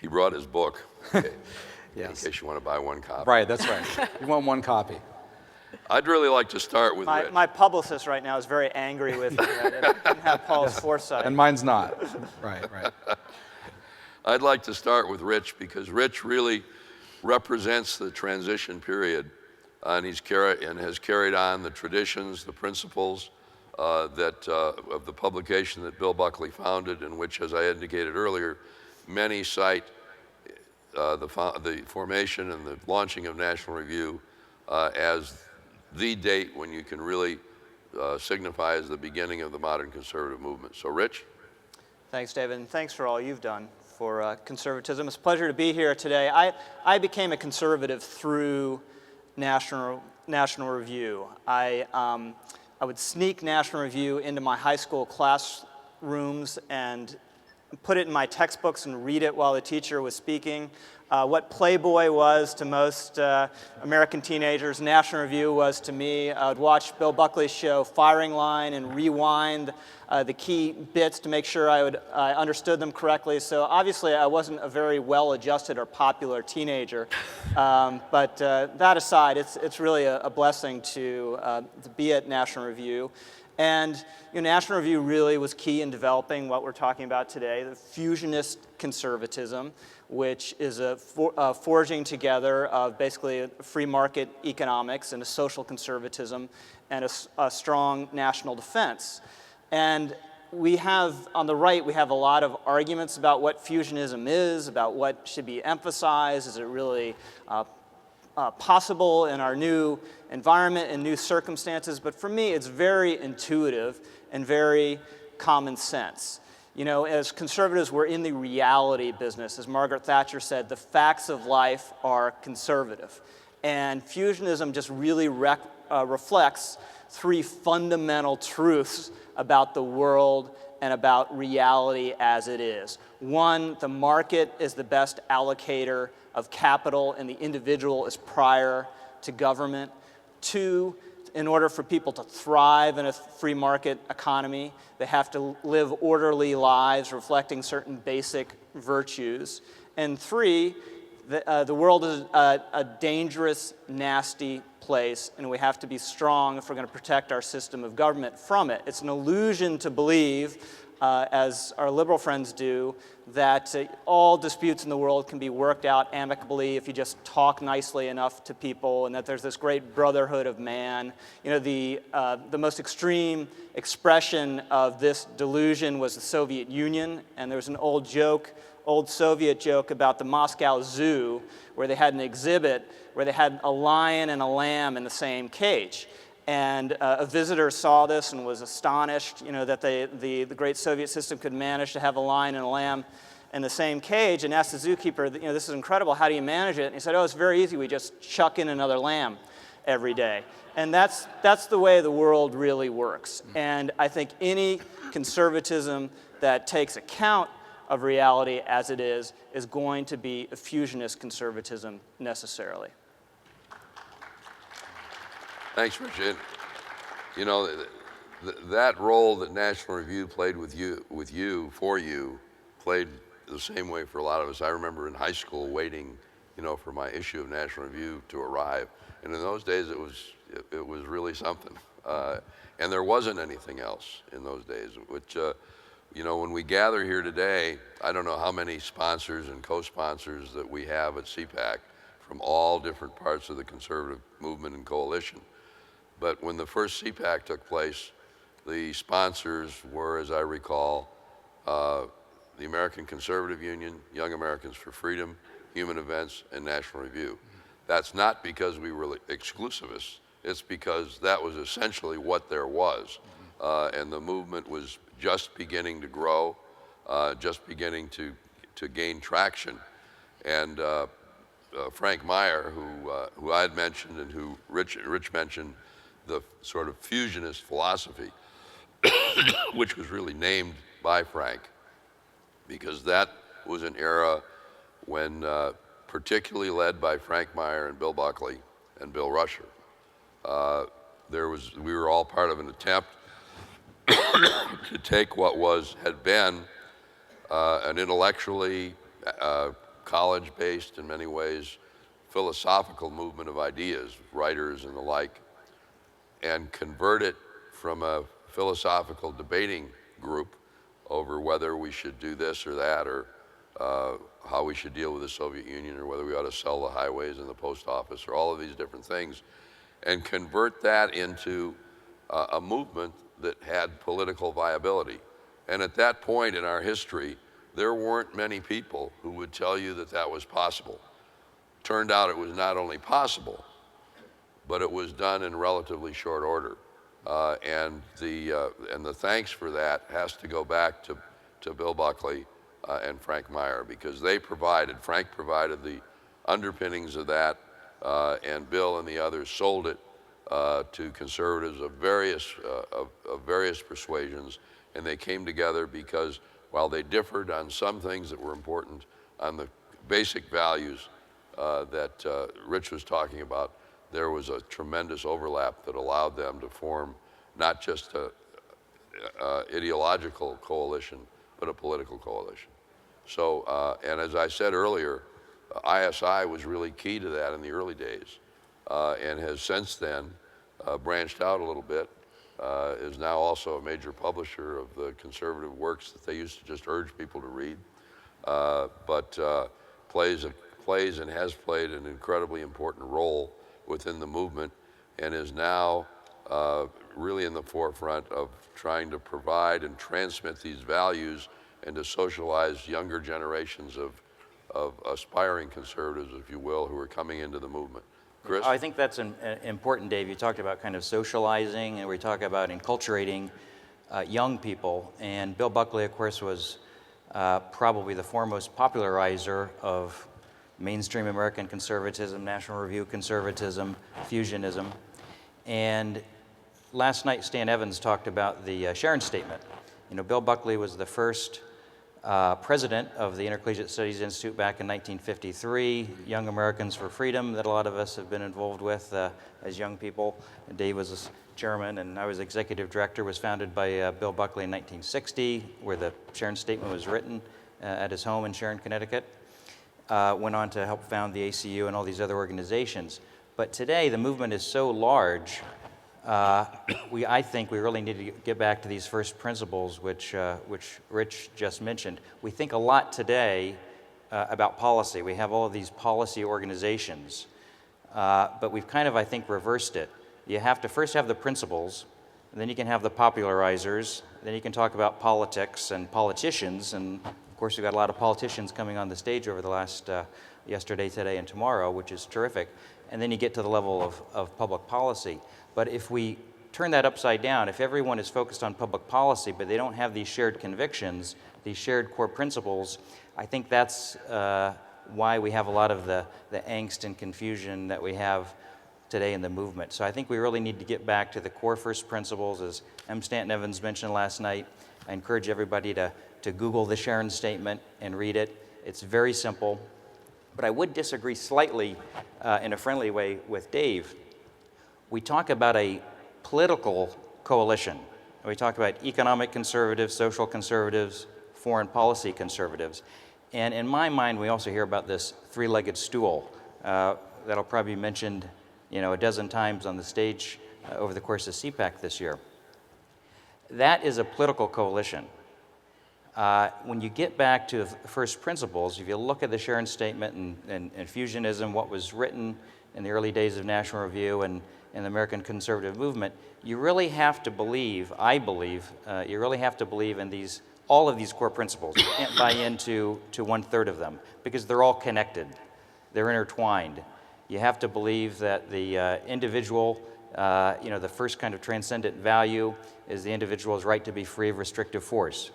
brought his book, okay, Yes. in case you want to buy one copy. Right, that's right. You want one copy. I'd really like to start with Rich. My publicist right now is very angry with me. I didn't have Paul's foresight. And mine's not. Right. I'd like to start with Rich because Rich really represents the transition period, and has carried on the traditions, the principles of the publication that Bill Buckley founded, in which, as I indicated earlier, many cite the formation and the launching of National Review as the date when you can really signify as the beginning of the modern conservative movement. So, Rich? Thanks, David, and thanks for all you've done for conservatism. It's a pleasure to be here today. I became a conservative through National Review. I would sneak National Review into my high school classrooms and put it in my textbooks and read it while the teacher was speaking. What Playboy was to most American teenagers, National Review was to me. I would watch Bill Buckley's show Firing Line and rewind the key bits to make sure I understood them correctly. So obviously I wasn't a very well-adjusted or popular teenager. But that aside, it's really a blessing to be at National Review. And National Review really was key in developing what we're talking about today, the fusionist conservatism, which is a forging together of basically free market economics and a social conservatism and a strong national defense. And we have, on the right, we have a lot of arguments about what fusionism is, about what should be emphasized. Is it really possible in our new environment and new circumstances? But for me, it's very intuitive and very common sense. As conservatives, we're in the reality business. As Margaret Thatcher said, the facts of life are conservative. And fusionism just really reflects three fundamental truths about the world and about reality as it is. One, the market is the best allocator of capital and the individual is prior to government. Two, in order for people to thrive in a free market economy, they have to live orderly lives reflecting certain basic virtues. And three, the world is a dangerous, nasty place, and we have to be strong if we're going to protect our system of government from it. It's an illusion to believe, as our liberal friends do, that all disputes in the world can be worked out amicably if you just talk nicely enough to people, and that there's this great brotherhood of man. The most extreme expression of this delusion was the Soviet Union, and there was an old Soviet joke about the Moscow Zoo, where they had an exhibit where they had a lion and a lamb in the same cage. And a visitor saw this and was astonished, that the great Soviet system could manage to have a lion and a lamb in the same cage, and asked the zookeeper, this is incredible, how do you manage it? And he said, oh, it's very easy, we just chuck in another lamb every day. And that's the way the world really works. And I think any conservatism that takes account of reality as it is going to be a fusionist conservatism necessarily. Thanks, Richard. That role that National Review played for you, played the same way for a lot of us. I remember in high school waiting, for my issue of National Review to arrive. And in those days, it was really something. And there wasn't anything else in those days, which, when we gather here today, I don't know how many sponsors and co-sponsors that we have at CPAC from all different parts of the conservative movement and coalition. But when the first CPAC took place, the sponsors were, as I recall, the American Conservative Union, Young Americans for Freedom, Human Events, and National Review. That's not because we were exclusivists. It's because that was essentially what there was. And the movement was just beginning to grow, just beginning to gain traction. And Frank Meyer, who I had mentioned and who Rich mentioned, the sort of fusionist philosophy, which was really named by Frank, because that was an era when, particularly led by Frank Meyer and Bill Buckley and Bill Rusher, we were all part of an attempt to take what had been an intellectually college-based in many ways, philosophical movement of ideas, writers and the like, and convert it from a philosophical debating group over whether we should do this or that, or how we should deal with the Soviet Union, or whether we ought to sell the highways and the post office, or all of these different things, and convert that into a movement that had political viability. And at that point in our history, there weren't many people who would tell you that that was possible. Turned out it was not only possible, but it was done in relatively short order. And the thanks for that has to go back to Bill Buckley and Frank Meyer, because Frank provided the underpinnings of that, and Bill and the others sold it to conservatives of various persuasions, and they came together because while they differed on some things that were important, on the basic values that Rich was talking about, there was a tremendous overlap that allowed them to form not just a ideological coalition, but a political coalition. So, and as I said earlier, ISI was really key to that in the early days, and has since then branched out a little bit, is now also a major publisher of the conservative works that they used to just urge people to read, but plays and has played an incredibly important role within the movement, and is now really in the forefront of trying to provide and transmit these values and to socialize younger generations of aspiring conservatives, if you will, who are coming into the movement. Chris? I think that's important, Dave. You talked about kind of socializing, and we talk about enculturating young people. And Bill Buckley, of course, was probably the foremost popularizer of mainstream American conservatism, National Review conservatism, fusionism. And last night, Stan Evans talked about the Sharon Statement. You know, Bill Buckley was the first president of the Intercollegiate Studies Institute back in 1953, Young Americans for Freedom, that a lot of us have been involved with as young people. And Dave was chairman, and I was executive director, was founded by Bill Buckley in 1960, where the Sharon Statement was written at his home in Sharon, Connecticut. Went on to help found the ACU and all these other organizations. But today, the movement is so large, I think we really need to get back to these first principles, which Rich just mentioned. We think a lot today about policy. We have all of these policy organizations, but we've kind of, I think, reversed it. You have to first have the principles, and then you can have the popularizers, then you can talk about politics and politicians, and of course we've got a lot of politicians coming on the stage over the last yesterday, today, and tomorrow, which is terrific. And then you get to the level of public policy. But if we turn that upside down, if everyone is focused on public policy, but they don't have these shared convictions, these shared core principles, I think that's why we have a lot of the angst and confusion that we have today in the movement. So I think we really need to get back to the core first principles, as M. Stanton Evans mentioned last night. I encourage everybody to Google the Sharon Statement and read it. It's very simple. But I would disagree slightly in a friendly way with Dave. We talk about a political coalition. We talk about economic conservatives, social conservatives, foreign policy conservatives. And in my mind, we also hear about this three-legged stool that'll probably be mentioned, a dozen times on the stage over the course of CPAC this year. That is a political coalition. When you get back to the first principles, if you look at the Sharon Statement and fusionism, what was written in the early days of National Review and the American conservative movement, you really have to believe, I believe, you really have to believe in all of these core principles. You can't buy into one-third of them because they're all connected. They're intertwined. You have to believe that the individual, the first kind of transcendent value is the individual's right to be free of restrictive force.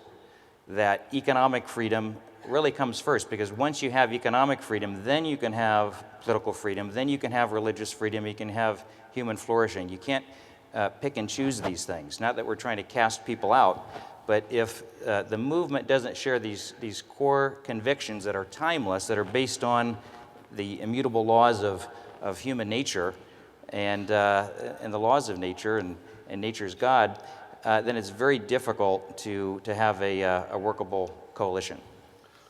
That economic freedom really comes first, because once you have economic freedom, then you can have political freedom, then you can have religious freedom, you can have human flourishing. You can't pick and choose these things. Not that we're trying to cast people out, but if the movement doesn't share these core convictions that are timeless, that are based on the immutable laws of human nature and the laws of nature and nature's God, then it's very difficult to have a workable coalition.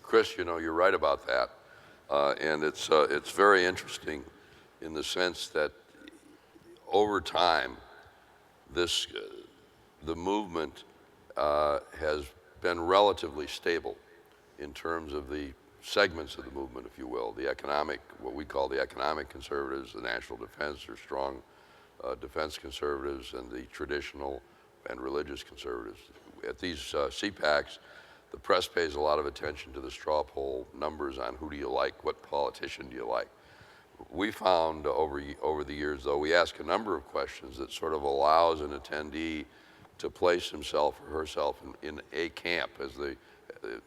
Chris, you're right about that. And it's very interesting in the sense that over time, the movement has been relatively stable in terms of the segments of the movement, if you will. The economic, what we call the economic conservatives, the national defense or strong defense conservatives, and the traditional and religious conservatives. At these CPACs, the press pays a lot of attention to the straw poll numbers on who do you like, what politician do you like. We found over the years, though, we ask a number of questions that sort of allows an attendee to place himself or herself in a camp as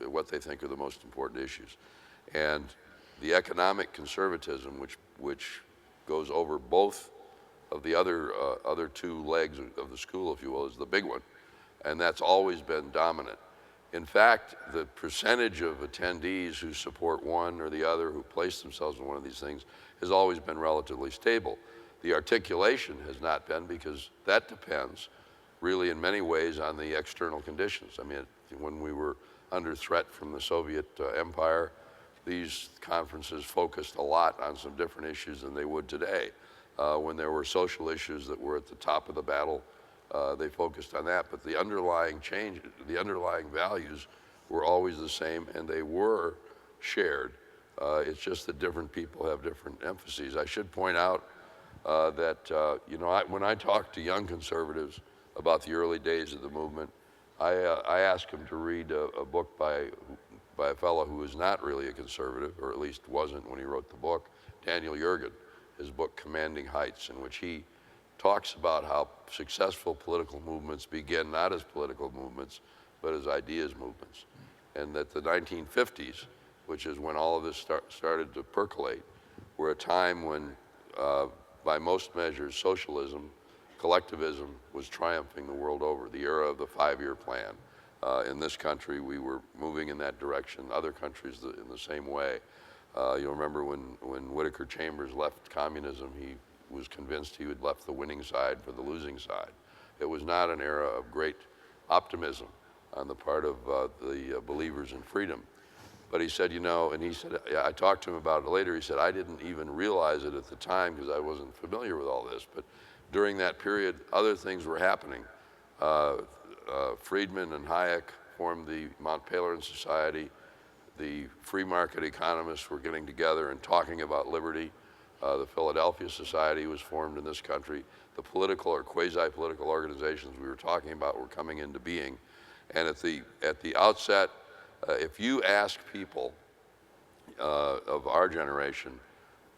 what they think are the most important issues. And the economic conservatism, which goes over both of the other two legs of the school, if you will, is the big one. And that's always been dominant. In fact, the percentage of attendees who support one or the other, who place themselves in one of these things, has always been relatively stable. The articulation has not been, because that depends really in many ways on the external conditions. I mean, when we were under threat from the Soviet Empire, these conferences focused a lot on some different issues than they would today. When there were social issues that were at the top of the battle, they focused on that, but the underlying change, the underlying values were always the same, and they were shared. It's just that different people have different emphases. I should point out that when I talk to young conservatives about the early days of the movement, I ask them to read a book by a fellow who is not really a conservative, or at least wasn't when he wrote the book, Daniel Yergin, his book Commanding Heights, in which he talks about how successful political movements begin not as political movements, but as ideas movements. And that the 1950s, which is when all of this started to percolate, were a time when, by most measures, socialism, collectivism was triumphing the world over, the era of the 5-year plan. In this country, we were moving in that direction, other countries in the same way. You'll remember when Whittaker Chambers left communism, he was convinced he had left the winning side for the losing side. It was not an era of great optimism on the part of the believers in freedom. But he said, and he said, I talked to him about it later, he said, I didn't even realize it at the time because I wasn't familiar with all this, but during that period, other things were happening. Friedman and Hayek formed the Mont Pelerin Society. The free market economists were getting together and talking about liberty. The Philadelphia Society was formed in this country. The political or quasi-political organizations we were talking about were coming into being. And at the outset, if you ask people of our generation,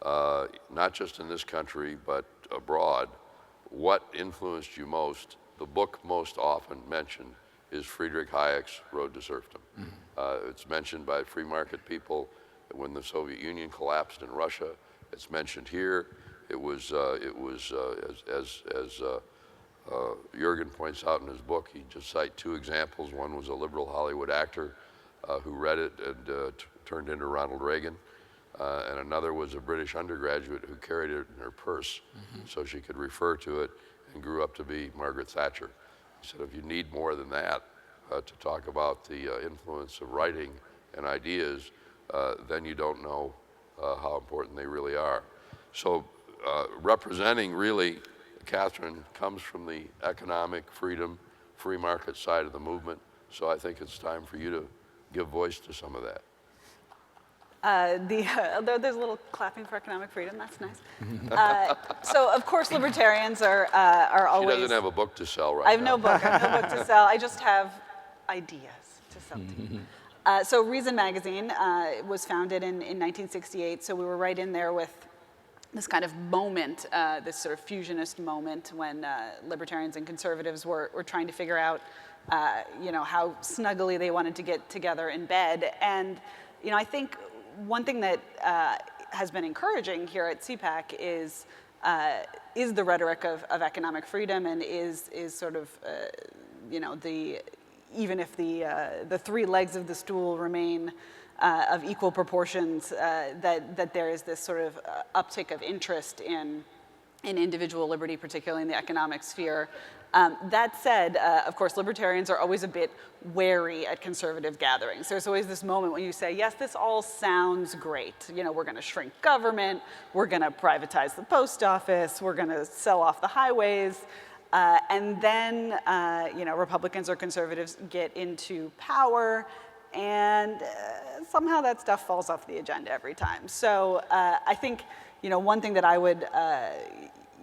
not just in this country but abroad, what influenced you most, the book most often mentioned is Friedrich Hayek's Road to Serfdom. It's mentioned by free market people when the Soviet Union collapsed in Russia. It's mentioned here. It was as Jürgen points out in his book, he just cites 2 examples. One was a liberal Hollywood actor who read it and turned into Ronald Reagan. And another was a British undergraduate who carried it in her purse so she could refer to it and grew up to be Margaret Thatcher. He said, if you need more than that to talk about the influence of writing and ideas, then you don't know how important they really are. So representing really, Katherine comes from the economic freedom, free market side of the movement. So I think it's time for you to give voice to some of that. There's a little clapping for economic freedom. That's nice. So of course, libertarians are always. She doesn't have a book to sell right now. I have no book. I have no book to sell. I just have ideas to sell to you. So Reason Magazine was founded in 1968. So we were right in there with this kind of moment, this sort of fusionist moment when libertarians and conservatives were trying to figure out, how snuggly they wanted to get together in bed. And, I think one thing that has been encouraging here at CPAC is the rhetoric of economic freedom, and is sort of, even if the 3 legs of the stool remain of equal proportions, that there is this sort of uptick of interest in individual liberty, particularly in the economic sphere. That said, of course, libertarians are always a bit wary at conservative gatherings. There's always this moment when you say, yes, this all sounds great. You know, we're going to shrink government, we're going to privatize the post office, we're going to sell off the highways. And then, you know, Republicans or conservatives get into power, and somehow that stuff falls off the agenda every time. So I think, you know, one thing that I would,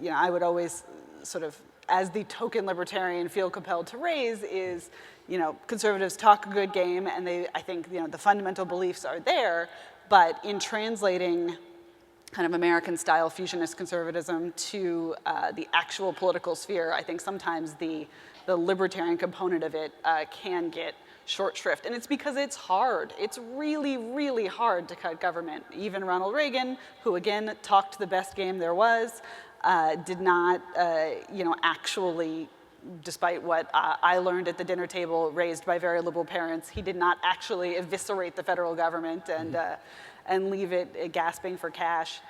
you know, I would always sort of, as the token libertarian, feel compelled to raise is, you know, conservatives talk a good game, and I think, you know, the fundamental beliefs are there, but in translating kind of American-style fusionist conservatism to the actual political sphere, I think sometimes the libertarian component of it can get short shrift. And it's because it's hard. It's really, really hard to cut government. Even Ronald Reagan, who again talked the best game there was, did not, you know, actually, despite what I learned at the dinner table raised by very liberal parents, he did not actually eviscerate the federal government and leave it gasping for cash.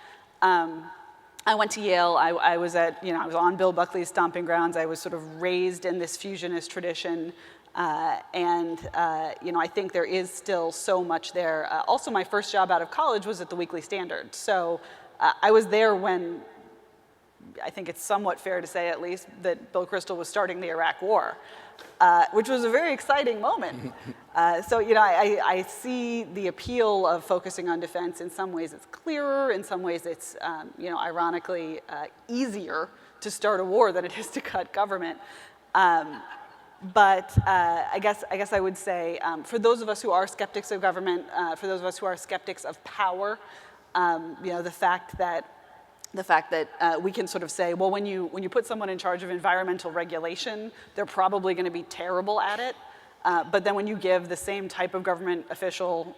I went to Yale. I was at, you know, I was on Bill Buckley's stomping grounds. I was sort of raised in this fusionist tradition. And you know, I think there is still so much there. Also, my first job out of college was at the Weekly Standard. So I was there when, I think it's somewhat fair to say at least, that Bill Kristol was starting the Iraq War, which was a very exciting moment. So, you know, I see the appeal of focusing on defense. In some ways it's clearer, in some ways it's, you know, ironically easier to start a war than it is to cut government. But I guess I would say, for those of us who are skeptics of government, for those of us who are skeptics of power, you know, the fact that we can sort of say, well, when you put someone in charge of environmental regulation, they're probably going to be terrible at it. But then when you give the same type of government official,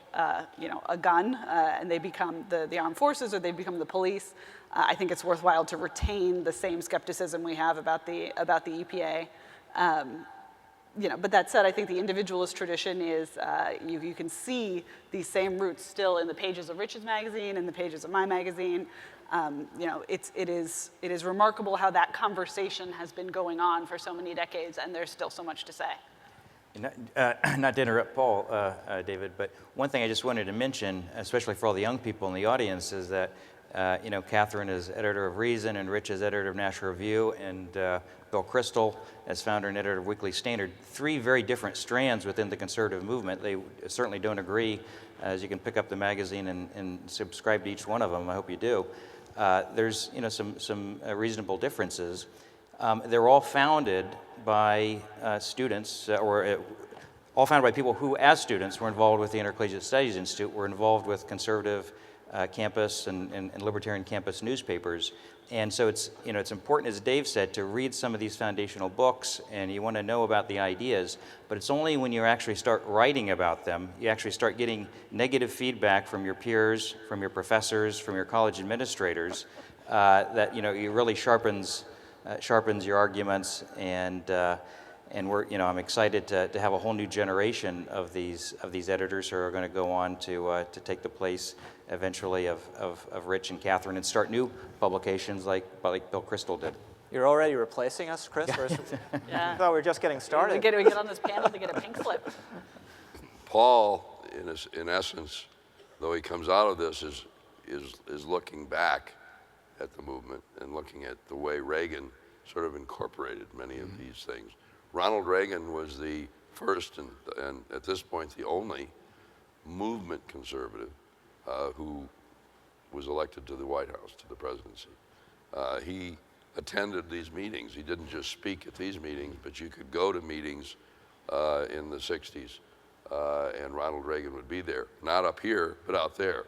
you know, a gun, and they become the armed forces or they become the police, I think it's worthwhile to retain the same skepticism we have about the EPA. You know, but that said, I think the individualist tradition is, you can see these same roots still in the pages of Rich's magazine and the pages of my magazine. You know, it is remarkable how that conversation has been going on for so many decades, and there's still so much to say. Not to interrupt Paul, David, but one thing I just wanted to mention, especially for all the young people in the audience, is that you know, Katherine is editor of Reason, and Rich is editor of National Review, and Bill Kristol as founder and editor of Weekly Standard. Three very different strands within the conservative movement. They certainly don't agree, as you can pick up the magazine and subscribe to each one of them. I hope you do. There's, you know, some reasonable differences. They're all founded by students, all founded by people who, as students, were involved with the Intercollegiate Studies Institute, were involved with conservative campus and libertarian campus newspapers. And so it's, you know, it's important, as Dave said, to read some of these foundational books, and you want to know about the ideas, but it's only when you actually start writing about them, you actually start getting negative feedback from your peers, from your professors, from your college administrators, that, you know, it really sharpens your arguments, and we're, you know, I'm excited to have a whole new generation of these editors who are going to go on to take the place eventually of Rich and Katherine and start new publications like Bill Kristol did. You're already replacing us, Chris? Or Yeah. I thought we were just getting started. We get on this panel to get a pink slip. Paul, in essence, though he comes out of this, is looking back at the movement and looking at the way Reagan sort of incorporated many of these things. Ronald Reagan was the first and at this point the only movement conservative who was elected to the White House, to the presidency. He attended these meetings. He didn't just speak at these meetings, but you could go to meetings in the 60s, and Ronald Reagan would be there. Not up here, but out there,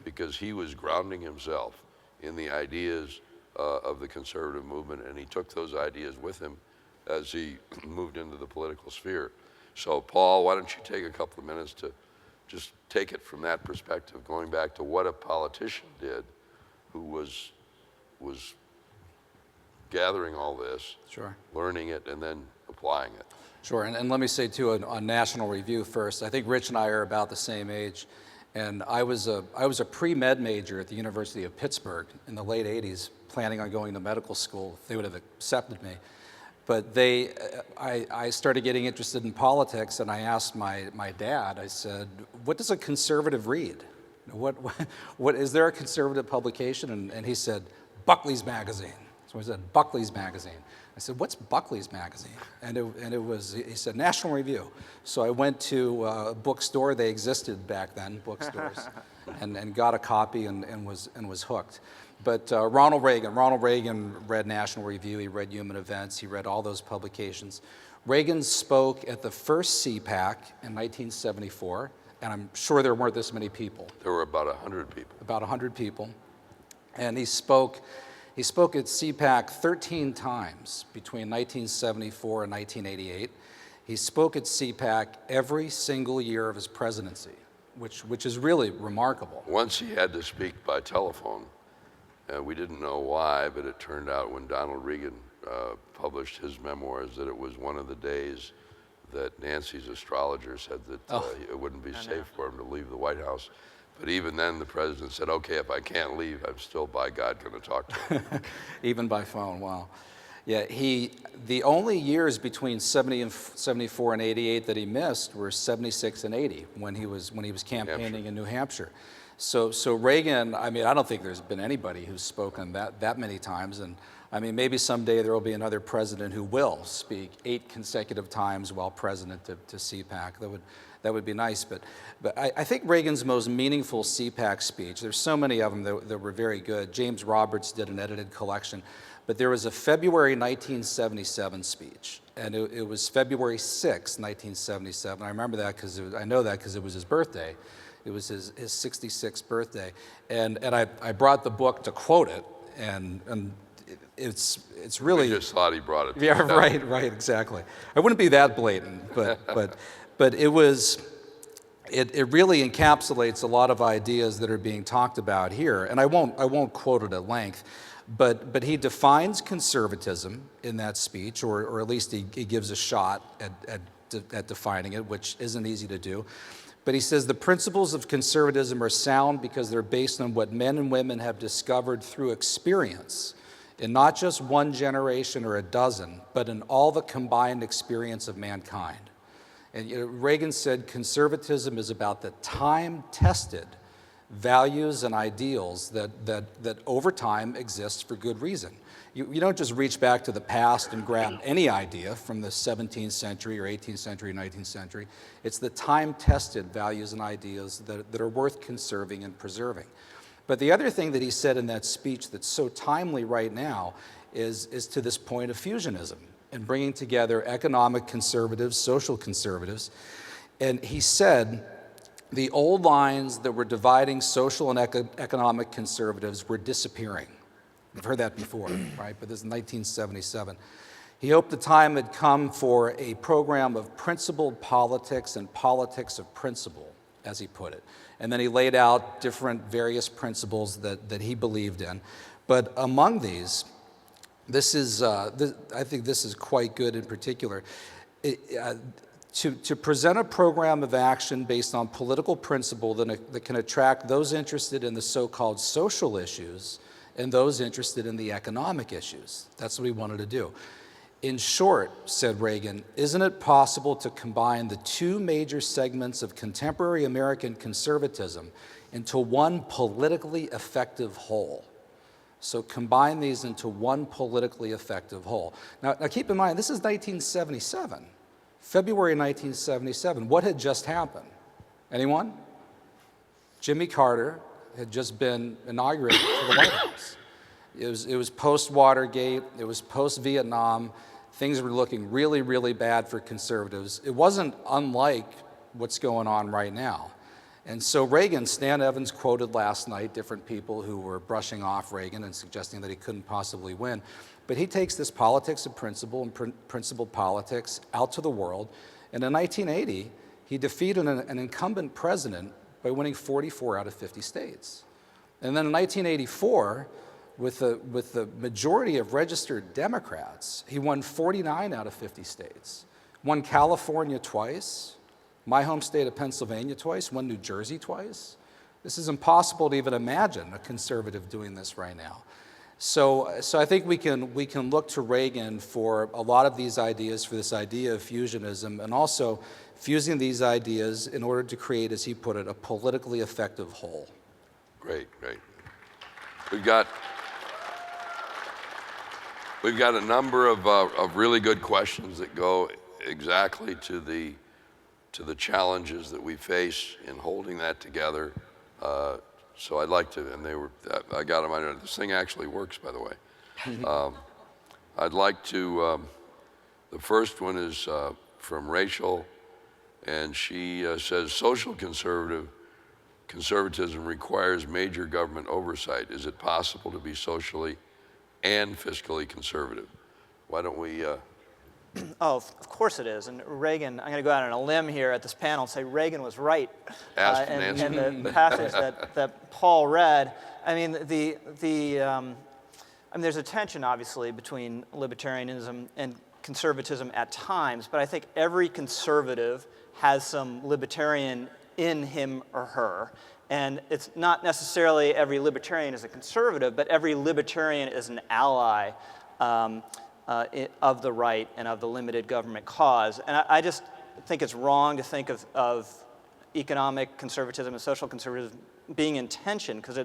because he was grounding himself in the ideas of the conservative movement, and he took those ideas with him as he moved into the political sphere. So Paul, why don't you take a couple of minutes to just take it from that perspective, going back to what a politician did who was gathering all this, Sure. learning it, and then applying it. Sure, and let me say too, on National Review first, I think Rich and I are about the same age, and I was a pre-med major at the University of Pittsburgh in the late 80s, planning on going to medical school if they would have accepted me. But I started getting interested in politics, and I asked my dad, I said, what does a conservative read? What is there a conservative publication? And he said, Buckley's magazine. So I said, Buckley's magazine. I said, what's Buckley's magazine? And it was, he said, National Review. So I went to a bookstore, they existed back then, bookstores, and got a copy and was hooked. But Ronald Reagan read National Review, he read Human Events, he read all those publications. Reagan spoke at the first CPAC in 1974, and I'm sure there weren't this many people. There were about 100 people. About 100 people. And he spoke at CPAC 13 times between 1974 and 1988. He spoke at CPAC every single year of his presidency, which is really remarkable. Once he had to speak by telephone. We didn't know why, but it turned out when Donald Reagan published his memoirs that it was one of the days that Nancy's astrologer said that it wouldn't be safe for him to leave the White House. But even then, the president said, okay, if I can't leave, I'm still, by God, going to talk to him. Even by phone, wow. Yeah, the only years between 74 and 88 that he missed were 76 and 80 when he was campaigning in New Hampshire. So Reagan, I mean, I don't think there's been anybody who's spoken that many times, and I mean, maybe someday there will be another president who will speak 8 consecutive times while president to CPAC. That would be nice, but I think Reagan's most meaningful CPAC speech, there's so many of them that were very good. James Roberts did an edited collection, but there was a February 1977 speech, and it was February 6, 1977. I remember that I know that because it was his birthday. It was his 66th birthday, and I brought the book to quote it, and it's really. We just thought he brought it. Yeah, right, exactly. I wouldn't be that blatant, but it was. It really encapsulates a lot of ideas that are being talked about here, and I won't quote it at length, but he defines conservatism in that speech, or at least he gives a shot at defining it, which isn't easy to do. But he says the principles of conservatism are sound because they're based on what men and women have discovered through experience, in not just one generation or a dozen, but in all the combined experience of mankind. And Reagan said conservatism is about the time-tested values and ideals that over time exist for good reason. You don't just reach back to the past and grab any idea from the 17th century or 18th century, 19th century. It's the time-tested values and ideas that are worth conserving and preserving. But the other thing that he said in that speech that's so timely right now is to this point of fusionism and bringing together economic conservatives, social conservatives. And he said the old lines that were dividing social and economic conservatives were disappearing. I've heard that before, right? But this is 1977. He hoped the time had come for a program of principled politics and politics of principle, as he put it. And then he laid out different various principles that he believed in. But among these, I think this is quite good in particular. To present a program of action based on political principle that can attract those interested in the so-called social issues and those interested in the economic issues. That's what he wanted to do. In short, said Reagan, isn't it possible to combine the two major segments of contemporary American conservatism into one politically effective whole? So combine these into one politically effective whole. Now keep in mind, this is 1977, February 1977. What had just happened? Anyone? Jimmy Carter had just been inaugurated to the White House. It was post-Watergate, it was post-Vietnam. Things were looking really, really bad for conservatives. It wasn't unlike what's going on right now. And so Reagan, Stan Evans quoted last night different people who were brushing off Reagan and suggesting that he couldn't possibly win. But he takes this politics of principle and principled politics out to the world. And in 1980, he defeated an incumbent president by winning 44 out of 50 states. And then in 1984, with the majority of registered Democrats, he won 49 out of 50 states. Won California twice, my home state of Pennsylvania twice, won New Jersey twice. This is impossible to even imagine a conservative doing this right now. So I think we can look to Reagan for a lot of these ideas, for this idea of fusionism, and also fusing these ideas in order to create, as he put it, a politically effective whole. Great, great. We've got a number of really good questions that go exactly to the challenges that we face in holding that together. So I'd like to, and I got them on. This thing actually works, by the way. I'd like to. The first one is from Rachel, and she says, social conservatism requires major government oversight. Is it possible to be socially and fiscally conservative? Why don't we? Oh, of course it is. And Reagan, I'm going to go out on a limb here at this panel and say Reagan was right. Ask in the passage that Paul read. I mean, there's a tension, obviously, between libertarianism and conservatism at times, but I think every conservative has some libertarian in him or her. And it's not necessarily every libertarian is a conservative, but every libertarian is an ally of the right and of the limited government cause. And I just think it's wrong to think of economic conservatism and social conservatism being in tension, because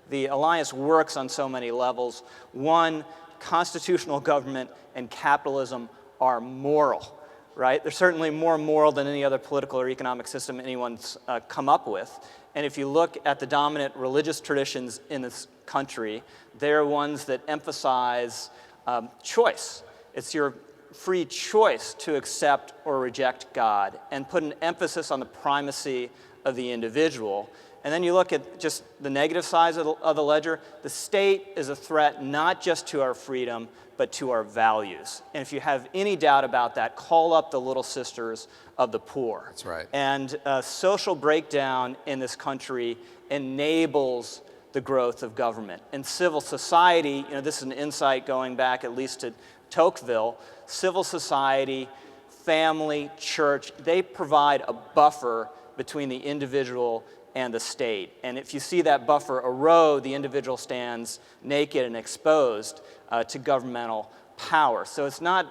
the alliance works on so many levels. One, constitutional government and capitalism are moral, right? They're certainly more moral than any other political or economic system anyone's come up with. And if you look at the dominant religious traditions in this country, they're ones that emphasize choice. It's your free choice to accept or reject God and put an emphasis on the primacy of the individual. And then you look at just the negative sides of the ledger. The state is a threat not just to our freedom, but to our values. And if you have any doubt about that, call up the Little Sisters of the Poor. That's right. And social breakdown in this country enables the growth of government. And civil society, this is an insight going back at least to Tocqueville, civil society, family, church, they provide a buffer between the individual and the state. And if you see that buffer erode, the individual stands naked and exposed to governmental power. So it's not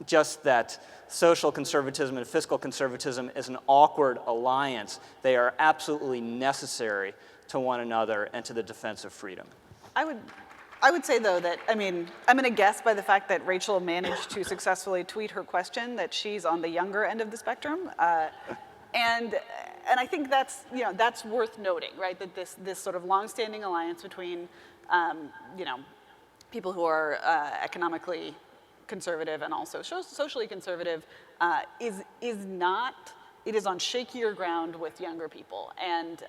just that social conservatism and fiscal conservatism is an awkward alliance. They are absolutely necessary to one another and to the defense of freedom. I would say, though, that, I'm going to guess by the fact that Rachel managed to successfully tweet her question that she's on the younger end of the spectrum. And I think that's worth noting, right? That this sort of longstanding alliance between, people who are economically conservative and also socially conservative it is on shakier ground with younger people. And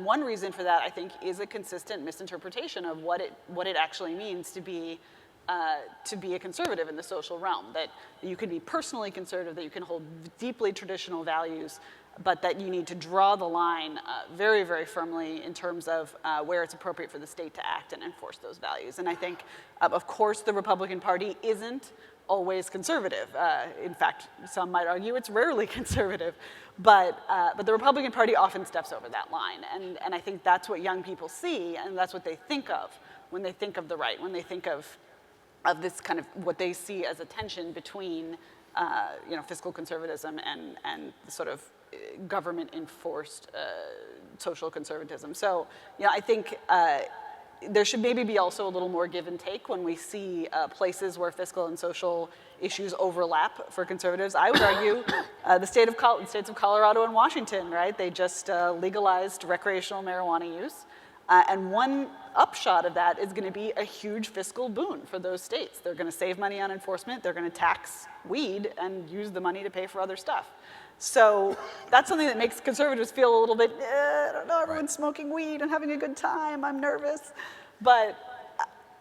one reason for that, I think, is a consistent misinterpretation of what it actually means to be a conservative in the social realm. That you can be personally conservative, that you can hold deeply traditional values, but that you need to draw the line very, very firmly in terms of where it's appropriate for the state to act and enforce those values. And I think, of course, the Republican Party isn't always conservative. In fact, some might argue it's rarely conservative. But the Republican Party often steps over that line. And I think that's what young people see, and that's what they think of when they think of the right, when they think of this kind of what they see as a tension between fiscal conservatism and the sort of government-enforced social conservatism. So I think there should maybe be also a little more give and take when we see places where fiscal and social issues overlap for conservatives. I would argue the states of Colorado and Washington, right? They just legalized recreational marijuana use. And one upshot of that is going to be a huge fiscal boon for those states. They're going to save money on enforcement. They're going to tax weed and use the money to pay for other stuff. So that's something that makes conservatives feel a little bit, I don't know, everyone's smoking weed and having a good time, I'm nervous. But,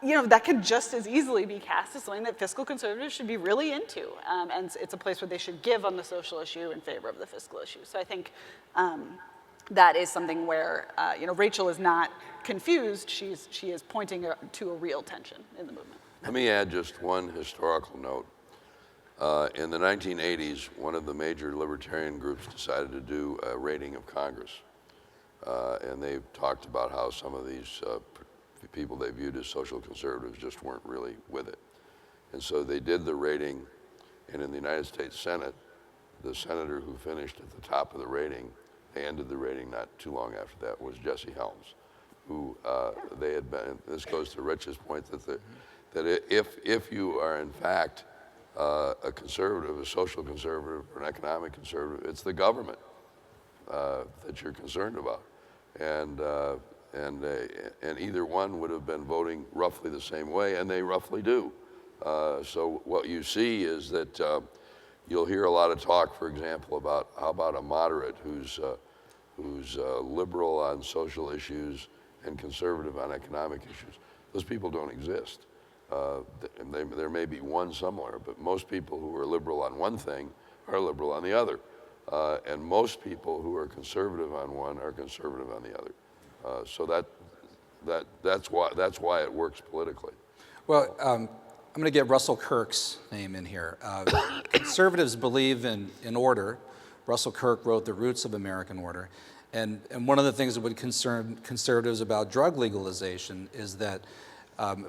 that can just as easily be cast as something that fiscal conservatives should be really into. And it's a place where they should give on the social issue in favor of the fiscal issue. So I think that is something where, Rachel is not confused. She is pointing to a real tension in the movement. Let me add just one historical note. In the 1980s, one of the major libertarian groups decided to do a rating of Congress. And they talked about how some of these people they viewed as social conservatives just weren't really with it. And so they did the rating, and in the United States Senate, the senator who finished at the top of the rating, they ended the rating not too long after that, was Jesse Helms, who they had been, this goes to Rich's point, that if you are in fact a conservative, a social conservative, or an economic conservative, it's the government that you're concerned about. And either one would have been voting roughly the same way, and they roughly do. So what you see is that you'll hear a lot of talk, for example, about how about a moderate who's liberal on social issues and conservative on economic issues. Those people don't exist. There may be one somewhere, but most people who are liberal on one thing are liberal on the other. And most people who are conservative on one are conservative on the other. So that's why it works politically. Well, I'm going to get Russell Kirk's name in here. Conservatives believe in order. Russell Kirk wrote The Roots of American Order. And one of the things that would concern conservatives about drug legalization is that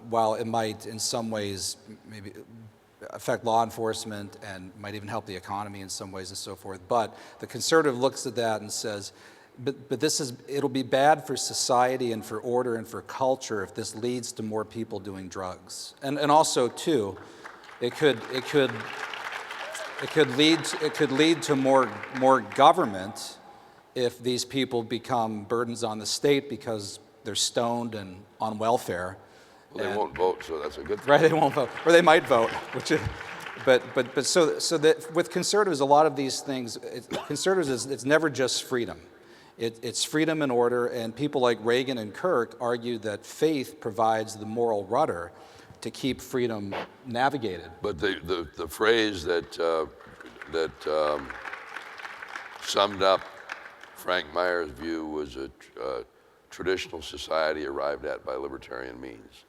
while it might in some ways maybe affect law enforcement and might even help the economy in some ways and so forth, but the conservative looks at that and says, but it'll be bad for society and for order and for culture if this leads to more people doing drugs. And also too, it could lead to more government if these people become burdens on the state because they're stoned and on welfare. Well, they won't vote, so that's a good thing. Right, they won't vote, or they might vote, which is, but so that with conservatives, a lot of these things, conservatives, it's never just freedom. It's freedom and order, and people like Reagan and Kirk argue that faith provides the moral rudder to keep freedom navigated. But the phrase that summed up Frank Meyer's view was a traditional society arrived at by libertarian means.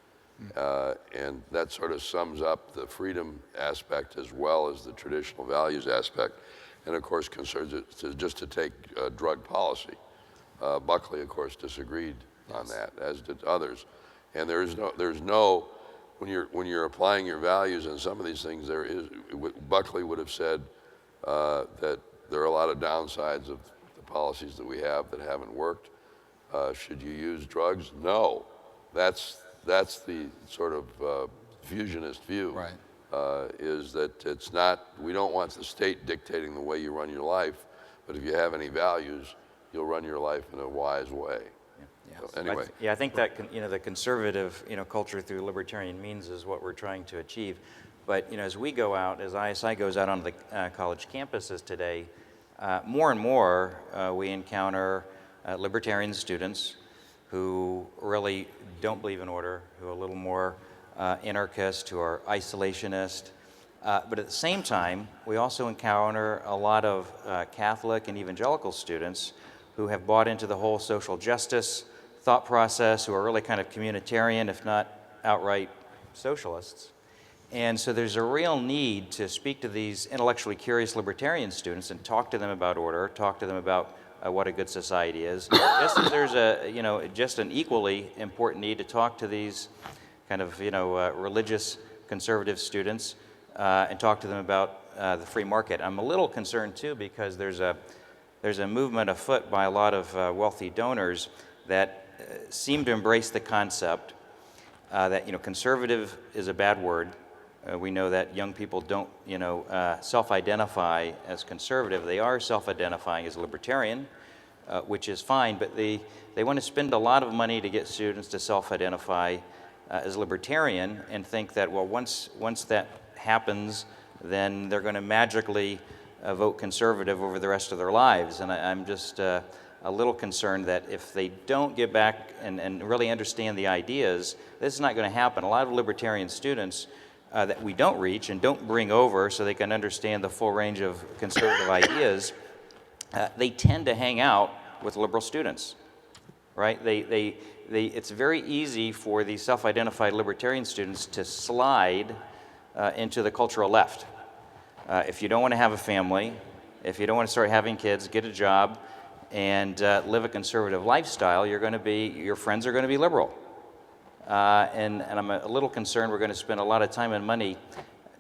And that sort of sums up the freedom aspect as well as the traditional values aspect. And of course, just to take drug policy. Buckley, of course, disagreed on that, as did others. And there's no, when you're applying your values on some of these things, Buckley would have said that there are a lot of downsides of the policies that we have that haven't worked. Should you use drugs? No. That's the sort of fusionist view. Right. Is that it's not, we don't want the state dictating the way you run your life, but if you have any values, you'll run your life in a wise way. Yeah. So anyway. I think that the conservative culture through libertarian means is what we're trying to achieve. But as we go out, as ISI goes out on the college campuses today, more and more we encounter libertarian students who really don't believe in order, who are a little more anarchist, who are isolationist. But at the same time, we also encounter a lot of Catholic and evangelical students who have bought into the whole social justice thought process, who are really kind of communitarian, if not outright socialists. And so there's a real need to speak to these intellectually curious libertarian students and talk to them about order, talk to them about what a good society is. Just as there's just an equally important need to talk to these kind of, religious conservative students and talk to them about the free market. I'm a little concerned too because there's a movement afoot by a lot of wealthy donors that seem to embrace the concept that conservative is a bad word. We know that young people don't self-identify as conservative. They are self-identifying as libertarian, which is fine, but they want to spend a lot of money to get students to self-identify as libertarian and think that, well, once that happens, then they're going to magically vote conservative over the rest of their lives. And I'm just a little concerned that if they don't get back and really understand the ideas, this is not going to happen. A lot of libertarian students that we don't reach and don't bring over so they can understand the full range of conservative ideas, they tend to hang out with liberal students, right? It's very easy for these self-identified libertarian students to slide into the cultural left. If you don't want to have a family, if you don't want to start having kids, get a job, and live a conservative lifestyle, your friends are going to be liberal. and I'm a little concerned we're going to spend a lot of time and money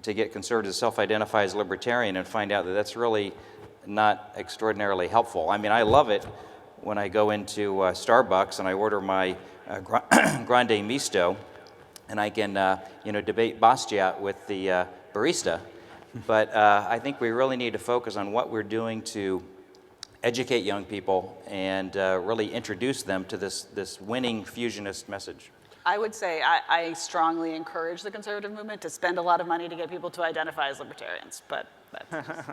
to get conservatives to self-identify as libertarian and find out that that's really not extraordinarily helpful. I mean, I love it when I go into Starbucks and I order my grande misto, and I can, debate Basquiat with the barista. But I think we really need to focus on what we're doing to educate young people and really introduce them to this winning fusionist message. I would say I strongly encourage the conservative movement to spend a lot of money to get people to identify as libertarians, but that's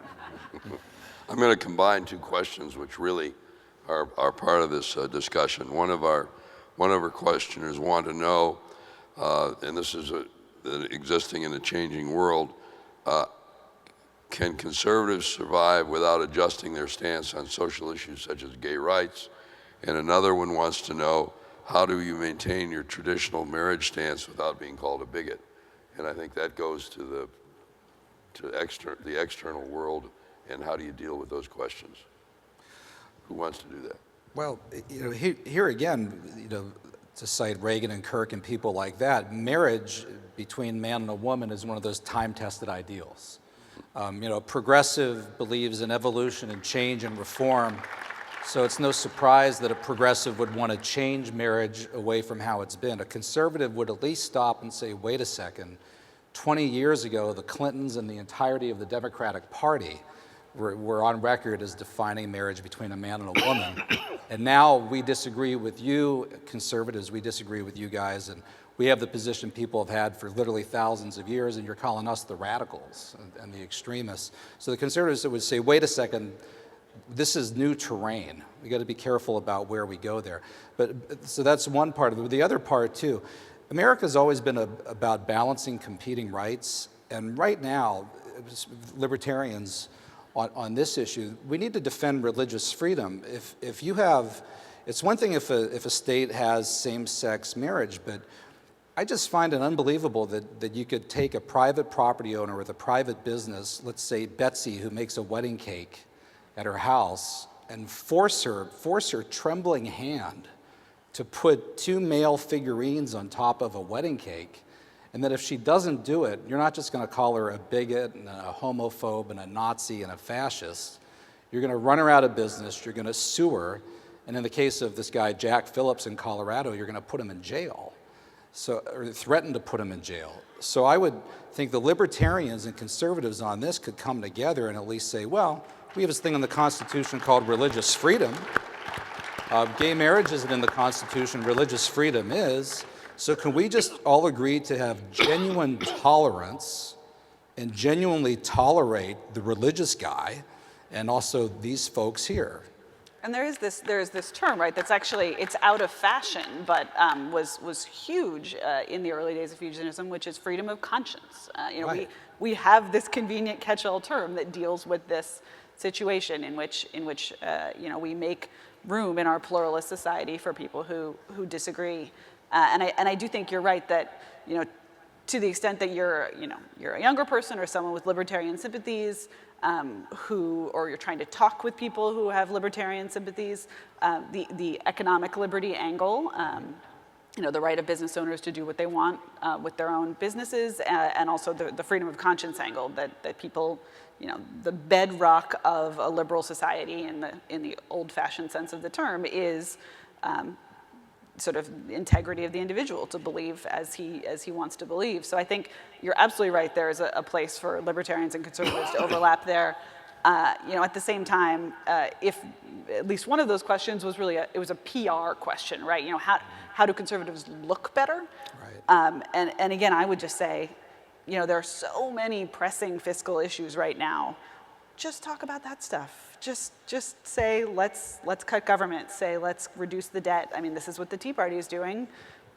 I'm going to combine two questions which really are part of this discussion. One of our questioners wanted to know, and this is existing in a changing world, can conservatives survive without adjusting their stance on social issues such as gay rights? And another one wants to know, how do you maintain your traditional marriage stance without being called a bigot? And I think that goes to the external world, and how do you deal with those questions? Who wants to do that? Well, here again, to cite Reagan and Kirk and people like that, marriage between man and a woman is one of those time-tested ideals. Progressive believes in evolution and change and reform, so it's no surprise that a progressive would want to change marriage away from how it's been. A conservative would at least stop and say, wait a second, 20 years ago, the Clintons and the entirety of the Democratic Party were on record as defining marriage between a man and a woman. And now we disagree with you, conservatives, we disagree with you guys, and we have the position people have had for literally thousands of years, and you're calling us the radicals and the extremists. So the conservatives would say, wait a second, this is new terrain. We got to be careful about where we go there. So that's one part of it. The other part too, America's always been about balancing competing rights, and right now, libertarians on this issue, we need to defend religious freedom. If you have, it's one thing if a state has same-sex marriage, but I just find it unbelievable that you could take a private property owner with a private business, let's say Betsy, who makes a wedding cake at her house, and force her trembling hand to put 2 male figurines on top of a wedding cake, and that if she doesn't do it, you're not just going to call her a bigot and a homophobe and a Nazi and a fascist. You're going to run her out of business, you're going to sue her, and in the case of this guy Jack Phillips in Colorado, you're going to put him in jail. Or threaten to put him in jail. So I would think the libertarians and conservatives on this could come together and at least say, well, we have this thing in the Constitution called religious freedom. Gay marriage isn't in the Constitution, religious freedom is. So can we just all agree to have genuine tolerance and genuinely tolerate the religious guy and also these folks here? And there is this term, right, that's actually, it's out of fashion, but was huge in the early days of fusionism, which is freedom of conscience. Right. We have this convenient catch-all term that deals with this situation in which we make room in our pluralist society for people who disagree. And I do think you're right that, to the extent that you're a younger person or someone with libertarian sympathies, or you're trying to talk with people who have libertarian sympathies, the economic liberty angle, the right of business owners to do what they want with their own businesses, and also the freedom of conscience angle that people, the bedrock of a liberal society in the old-fashioned sense of the term is sort of integrity of the individual to believe as he wants to believe. So I think you're absolutely right. There is a place for libertarians and conservatives to overlap there. At the same time, if at least one of those questions was really it was a PR question, right? How do conservatives look better? Right. And again, I would just say, there are so many pressing fiscal issues right now. Just talk about that stuff. Just say, let's cut government. Say, let's reduce the debt. I mean, this is what the Tea Party is doing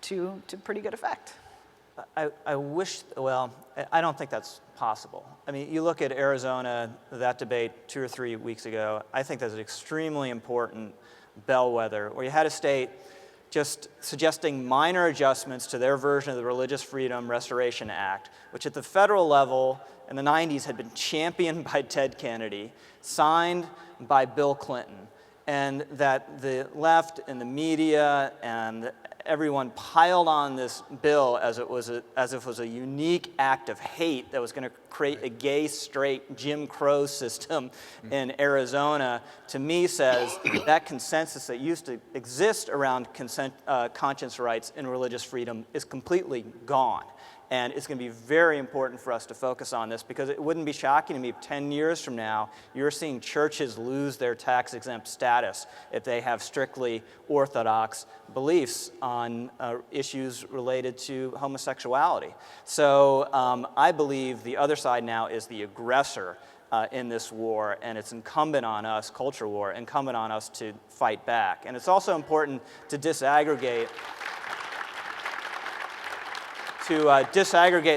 to pretty good effect. I wish, well, I don't think that's possible. I mean, you look at Arizona, that debate 2 or 3 weeks ago, I think that's an extremely important bellwether, where you had a state just suggesting minor adjustments to their version of the Religious Freedom Restoration Act, which at the federal level in the 90s had been championed by Ted Kennedy, signed by Bill Clinton, and that the left and the media and everyone piled on this bill as if it was a unique act of hate that was going to create a gay, straight Jim Crow system in Arizona, to me says that consensus that used to exist around conscience rights and religious freedom is completely gone. And it's going to be very important for us to focus on this, because it wouldn't be shocking to me if 10 years from now you're seeing churches lose their tax-exempt status if they have strictly orthodox beliefs on issues related to homosexuality. So I believe the other side now is the aggressor in this war, and it's incumbent on us, culture war, incumbent on us to fight back. And it's also important to disaggregate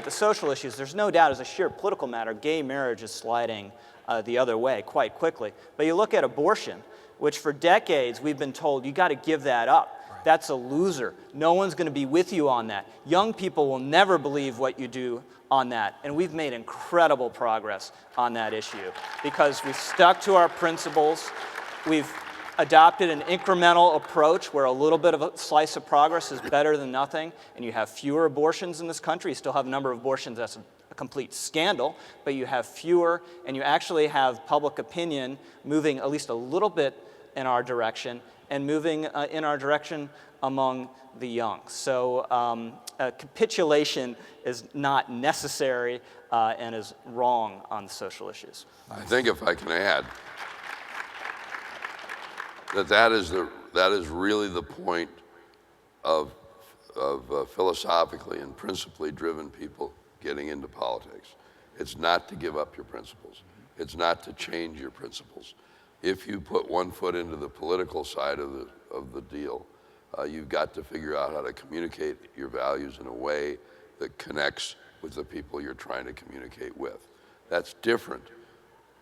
the social issues. There's no doubt, as a sheer political matter, gay marriage is sliding the other way quite quickly. But you look at abortion, which for decades we've been told, you got to give that up. Right. That's a loser. No one's going to be with you on that. Young people will never believe what you do on that. And we've made incredible progress on that issue because we've stuck to our principles. We've adopted an incremental approach where a little bit of a slice of progress is better than nothing, and you have fewer abortions in this country. You still have a number of abortions that's a complete scandal, but you have fewer, and you actually have public opinion moving at least a little bit in our direction, and moving in our direction among the young. So capitulation is not necessary and is wrong on the social issues. I think if I can add, that is really the point of philosophically and principally driven people getting into politics. It's not to give up your principles. It's not to change your principles. If you put one foot into the political side of the deal, you've got to figure out how to communicate your values in a way that connects with the people you're trying to communicate with. That's different.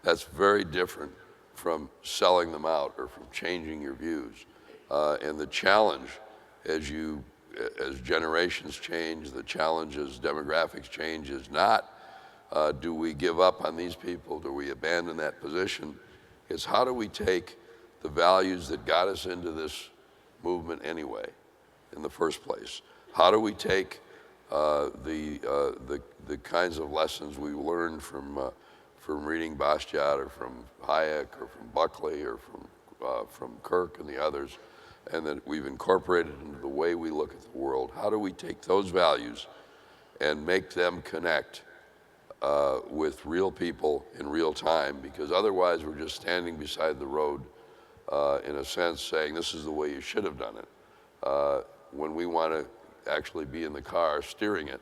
That's very different from selling them out or from changing your views. And the challenge as generations change, the challenge as demographics change is not do we give up on these people, do we abandon that position? It's how do we take the values that got us into this movement anyway, in the first place? How do we take the kinds of lessons we learned from reading Bastiat or from Hayek or from Buckley or from Kirk and the others, and that we've incorporated into the way we look at the world? How do we take those values and make them connect with real people in real time? Because otherwise we're just standing beside the road, in a sense, saying this is the way you should have done it, when we want to actually be in the car steering it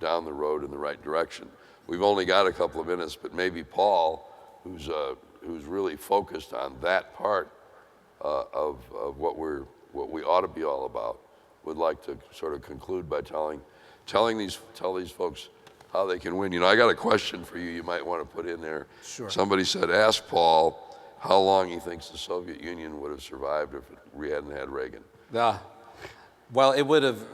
down the road in the right direction. We've only got a couple of minutes, but maybe Paul, who's really focused on that part of what we ought to be all about, would like to sort of conclude by tell these folks how they can win. You know, I got a question for you. You might want to put in there. Sure. Somebody said, ask Paul how long he thinks the Soviet Union would have survived if we hadn't had Reagan. Well,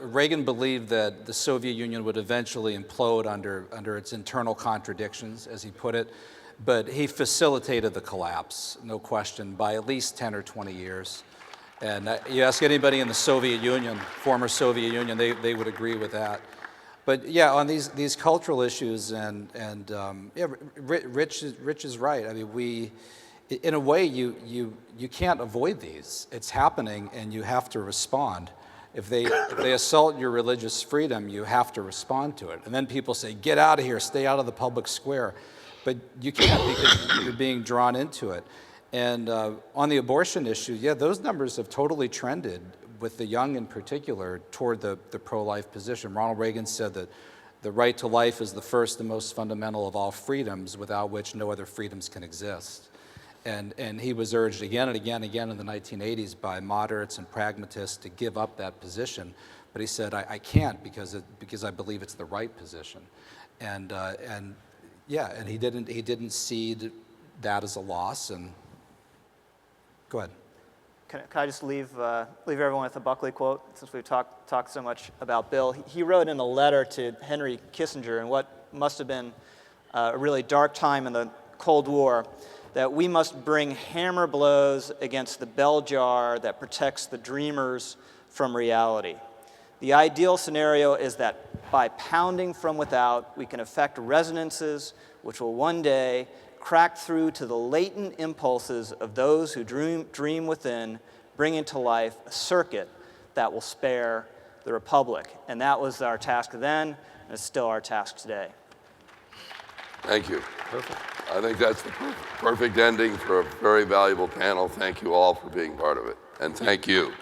Reagan believed that the Soviet Union would eventually implode under its internal contradictions, as he put it, but he facilitated the collapse, no question, by at least 10 or 20 years. And you ask anybody in the Soviet Union, former Soviet Union, they would agree with that. But yeah, on these cultural issues, and yeah, Rich is right. I mean, in a way, you can't avoid these. It's happening, and you have to respond. If they assault your religious freedom, you have to respond to it. And then people say, get out of here, stay out of the public square. But you can't, because you're being drawn into it. And on the abortion issue, yeah, those numbers have totally trended, with the young in particular, toward the pro-life position. Ronald Reagan said that the right to life is the first and most fundamental of all freedoms, without which no other freedoms can exist. And he was urged again and again and again in the 1980s by moderates and pragmatists to give up that position. But he said, I can't because I believe it's the right position. And yeah, and he didn't cede that as a loss. And go ahead. Can I just leave everyone with a Buckley quote, since we've talked so much about Bill? He wrote in a letter to Henry Kissinger in what must have been a really dark time in the Cold War, that we must bring hammer blows against the bell jar that protects the dreamers from reality. The ideal scenario is that by pounding from without, we can affect resonances which will one day crack through to the latent impulses of those who dream within, bringing to life a circuit that will spare the Republic. And that was our task then, and it's still our task today. Thank you. Perfect. I think that's the perfect ending for a very valuable panel. Thank you all for being part of it. And thank you.